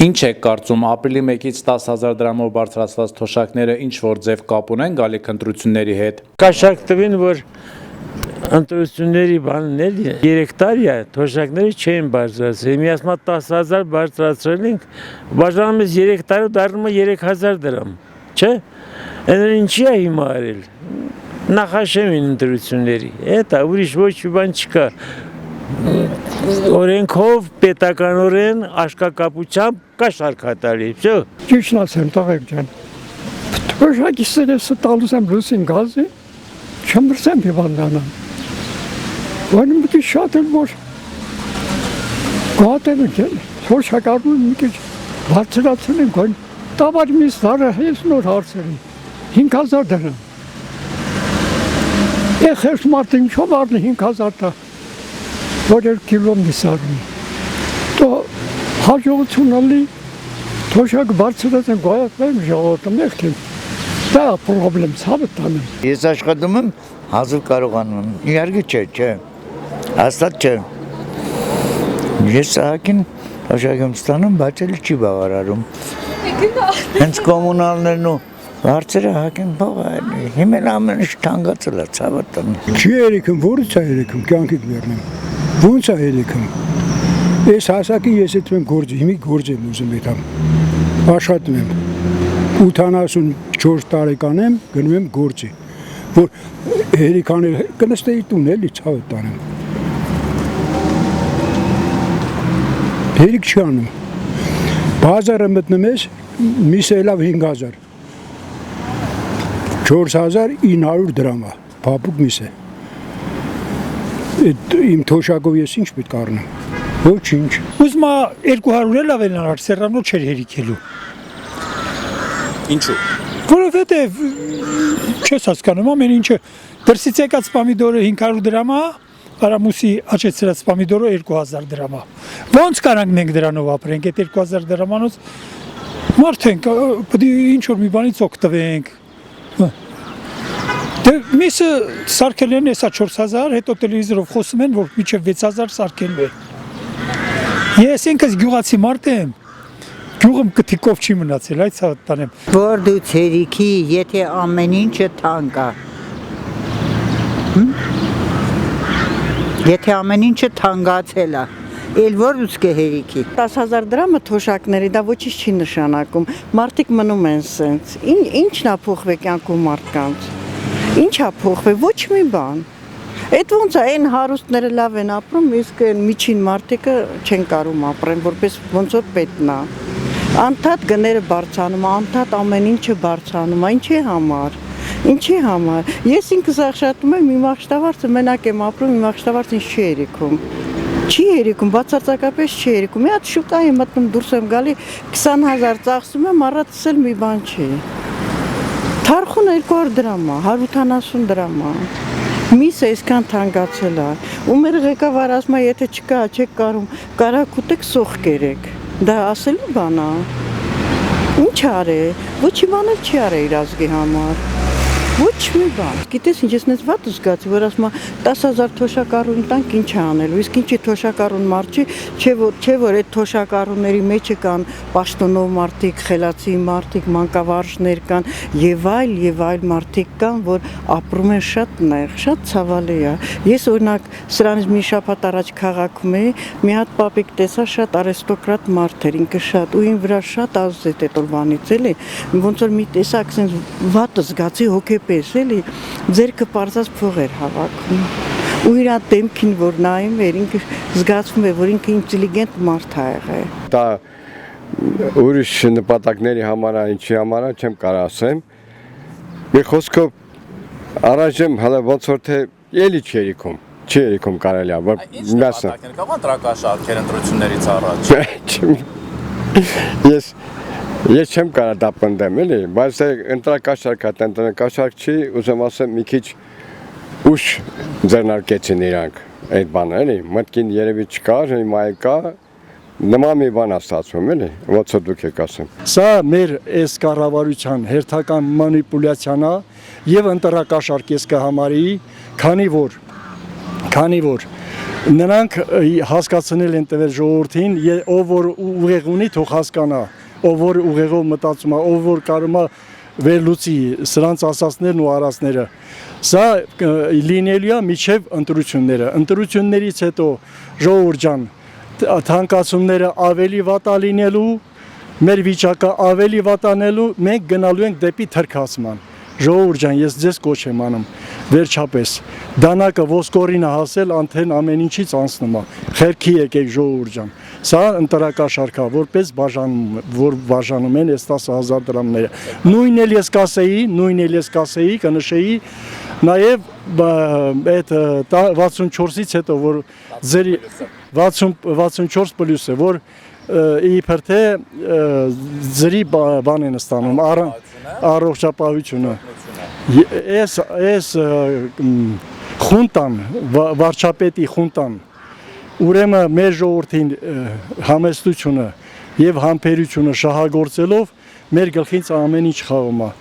Ինչ եք կարծում, ապրիլի 1-ից 10,000 դրամով բարձրացված թոշակները ինչ-որ ձև կապ ունեն գալիք ընտրությունների հետ։ Կաշակ տվին, որ ընտրությունների բանն էլի 3 տարի է, թոշակները չեն բարձրացրել։ Միասնա 10,000 բարձրացրել ենք, բաժանում ես 3 տարի դառնում է 3,000 դրամ, չէ՞։ Այն ինչի է հիմա արել։ Նախաշեմ են ընտրությունների։ Էտա ուրիշ ոչ մի բան չկա։ Օրենքով, պետականորեն, աշկակապությամբ կաշառք հատալի, վсё։ Ճիշտն ասեմ, տղեկ ջան։ Թոշակի սերեսը տալուս եմ լուսին գազի, չմրսեմ հիվանդանամ։ Որն մի քիչ շատ էլ որ գատել են, թոշակարում մի քիչ բարձրացել են, գոն տավար միս դարը հես նոր հարցերի 5,000 դրամ։ Ეხերս մարդը ինչով առնի 5,000 տա, որ 2 կիլո միս առնի։ Տո հաջողություն ալի, թոշակ բարձրացեն գոյատվեմ ժողովրդը մեղքին։ Դա պրոբլեմ ցավը տանեմ։ Ես աշխատում եմ, հազիվ կարողանում եմ։ Իհարկե չէ։ Հաստատ չէ։ Ես ահագին թոշակ եմ ստանում, բայց էլ չի բավարարում։ Հենց կոմունալներն ու հարցերը ահագին փող են։ Հիմա ամեն ինչ թանկացել է, ցավը տանեմ։ Չի երիքում, որից է երիքում, կյանքիդ վերնեմ։ Ոնց է երիքում։ Ես հասակի ես այդպես գործ, հիմի գործ եմ ուզում այդամ։ Աշխատում եմ։ 84 տարեկան եմ, գնում եմ գործի, որ հերիքաներ կնստեի տուն էլի ցավը տանեմ։ Հերիք չի անում։ Բազարը մտնում ես, միսը էլավ 5,000։ 4,900 դրամ է, փափուկ միսը։ Իմ թոշակով ես ինչ պետք է առնեմ։ Ոչինչ։ Ուզում է 200 էլ ավելին արար, սերանո չէր հերիքելու։ Ինչու։ Որովհետև չես հասկանում, ամեն ինչը դրսից եկած պամիդորը 500 դրամ է, Արամուսի աճեցրած պամիդորը 2,000 դրամ է։ Ոնց կարանք մենք դրանով ապրենք, այդ 2,000 դրամանոց մարդ ենք, պետք է ինչ-որ մի բանից օգտվենք։ Դե միսը սարքել են հեսա 4,000, հետո տելևիզորով խոսում են, որ մինչև 6,000 սարքելու է։ Ես ինքս գյուղացի մարդ եմ, գյուղում կթիկով չի մնացել, այդ ցավը տանեմ։ Որ դու ցերիքի, եթե ամեն ինչը թանկ է։ Եթե ամեն ինչը թանկացել է, էլ որ ուզք է հերիքի։ 10,000 դրամը թոշակների, դա ոչինչ չի նշանակում։ Մարդիկ մնում են սենց։ Ինչն է փոխվել կյանքում մարդկանց։ Ինչ է փոխվել, ոչ մի բան։ Այդ ոնց է, այն հարուստները լավ են ապրում, իսկ այն միջին մարդիկը չեն կարում ապրեն, որպես ոնց որ պետն է։ Անդադ գները բարձանում, անդադ ամեն ինչը բարձանում, ինչի համար։ Ինչի համար։ Ես ինքս աշխատում եմ, իմ աշտավարձը մենակ եմ ապրում, իմ աշտավարձը ինձ չի երիքում։ Չի երիքում, բացարձակապես չի երիքում։ Մի հատ շուկա եմ մտնում, դուրս եմ գալի, 20,000 ծախսում եմ, առածս էլ մի բան չի։ Թարխուն 200 դրամ է, 180 դրամ է։ Միսը այսքան թանկացել է։ Ու մեր ղեկավարը ասում է, եթե չկա, չեք կարում, կարակ ուտեք, սոխ կերեք։ Դա ասելու բան է։ Ինչ արե։ Ոչ մի բան էլ չի արե իր ազգի համար։ Ոչ մի բան։ Գիտես ինչ ես նենց վատ զգացի, որ ասում է 10,000 թոշակառուն տանք ինչ է անելու, իսկ ինչի թոշակառուն մարդ չի, չէ որ այդ թոշակառունների մեջը կան պաշտոնով մարդիկ, խելացի մարդիկ, մանկավարժներ կան եւ այլ մարդիկ կան, որ ապրում են շատ նեղ, շատ ցավալի է։ Ես օրինակ սրանից մի շաբաթ առաջ քաղաքում էի, մի հատ պապիկ տեսա շատ արիստոկրատ մարդ էր, ինքը շատ ու ին վրա շատ ազդեց այդ օրվանից էլի, ոնց որ մի տեսակ sense վատ զգացի հոգեպես էլի, ձերքը պարզած փող էր հավաքում։ Ու իր դեմքին որ նայում էր, ինքը զգացվում է, որ ինքը ինտելիգենտ մարդ է եղել։ Դա ուրիշ նպատակների համար է, ինչի համար է, չեմ կարող ասեմ։ Մի խոսքով առայժմ հələ ոնց որ թե էլի չի երիքում կարելի է, որ մասը։ Կա տրակաշարքեր ընտրություններից առաջ։ Ես չեմ կարող դա պնդեմ, էլի, բայց ընտրակաշարք է, ընտրակաշարք չի, ուզում ասեմ մի քիչ ուշ ձեռնարկեցին իրանք այդ բանը, էլի, մտքին երևի չկար, հիմա կա, նման մի բան է ստացվում, էլի, ոնց որ դուք եք ասում։ Սա մեր այս կառավարության հերթական մանիպուլյացիան է եւ ընտրակաշարք ես կհամարեի, քանի որ նրանք հասկացնել են տվել ժողովրդին, ով որ ուղեղ ունի, թող հասկանա, ով որ ուղեղով մտածում է, ով որ կարող է վերլուծի սրանց ասածներն ու արածները։ Սա լինելու է միջև ընտրություններից հետո ժողովուրդ ջան, թանկացումները ավելի վատա լինելու, մեր վիճակը ավելի վատանելու, մենք գնալու ենք դեպի թրքացման։ Ժողովուրդ ջան, ես ձեզ կոչ եմ անում, վերջապես, դանակը ոսկորին է հասել, անթեն ամեն ինչից անցնում է, խելքի եկեք ժողովուրդ ջան, սա ընտրակաշարք է, որպես բաժանում են այս 10,000 դրամները, նույն էլ ես կասեի, կնշեի, նաև այդ 64-ից հետո, որ ձերի 64 պլյուս է, որ իբր թե ձերի բան են ստանում, առողջապահությունը։ Այս խունտան, վարչապետի խունտան, ուրեմն մեր ժողովրդին համեստությունը եւ համբերությունը շահագործելով մեր գլխից ամեն ինչ խաղում է։